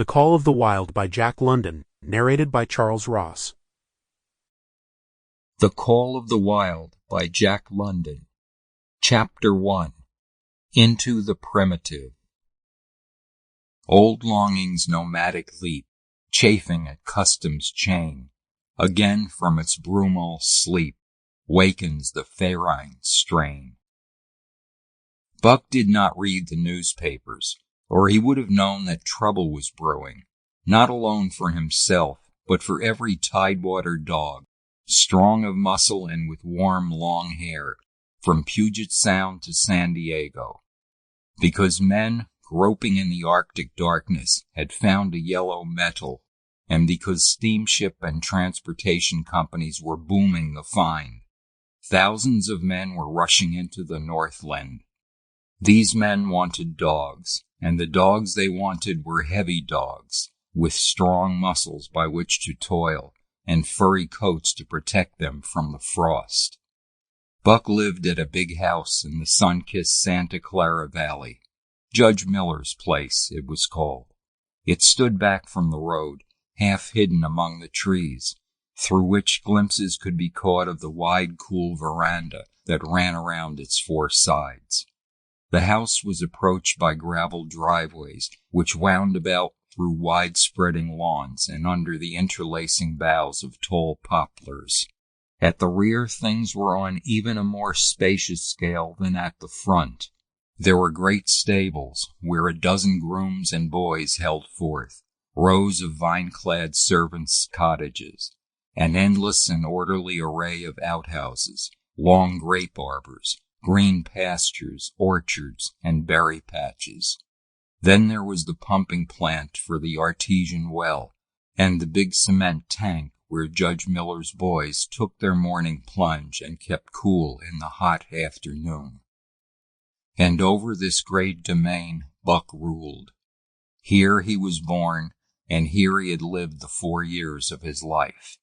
The Call of the Wild by Jack London, narrated by Charles Ross. The Call of the Wild by Jack London. Chapter 1. Into the Primitive. Old longing's nomadic leap, chafing at custom's chain, again from its brumal sleep, wakens the ferine strain. Buck did not read the newspapers, or he would have known that trouble was brewing, not alone for himself, but for every tidewater dog, strong of muscle and with warm, long hair, from Puget Sound to San Diego. Because men, groping in the Arctic darkness, had found a yellow metal, and because steamship and transportation companies were booming the find, thousands of men were rushing into the Northland. These men wanted dogs, and the dogs they wanted were heavy dogs, with strong muscles by which to toil, and furry coats to protect them from the frost. Buck lived at a big house in the sun-kissed Santa Clara Valley. Judge Miller's place, it was called. It stood back from the road, half hidden among the trees, through which glimpses could be caught of the wide, cool veranda that ran around its four sides. The house was approached by gravel driveways, which wound about through wide-spreading lawns and under the interlacing boughs of tall poplars. At the rear, things were on even a more spacious scale than at the front. There were great stables, where a dozen grooms and boys held forth, rows of vine-clad servants' cottages, an endless and orderly array of outhouses, long grape arbors, green pastures, orchards, and berry patches. Then there was the pumping plant for the artesian well, and the big cement tank where Judge Miller's boys took their morning plunge and kept cool in the hot afternoon. And over this great domain Buck ruled. Here he was born, and here he had lived the 4 years of his life.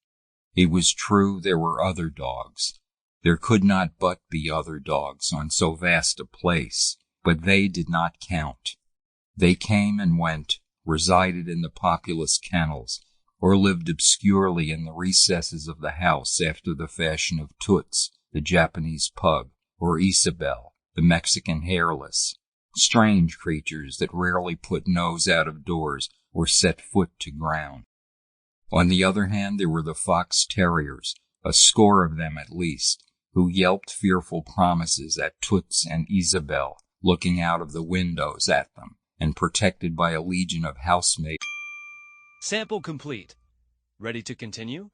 It was true there were other dogs. There could not but be other dogs on so vast a place, but they did not count. They came and went, resided in the populous kennels, or lived obscurely in the recesses of the house after the fashion of Toots, the Japanese pug, or Isabel, the Mexican hairless, strange creatures that rarely put nose out of doors or set foot to ground. On the other hand, there were the fox terriers, a score of them at least, who yelped fearful promises at Toots and Isabel, looking out of the windows at them, and protected by a legion of housemaids. Sample complete. Ready to continue?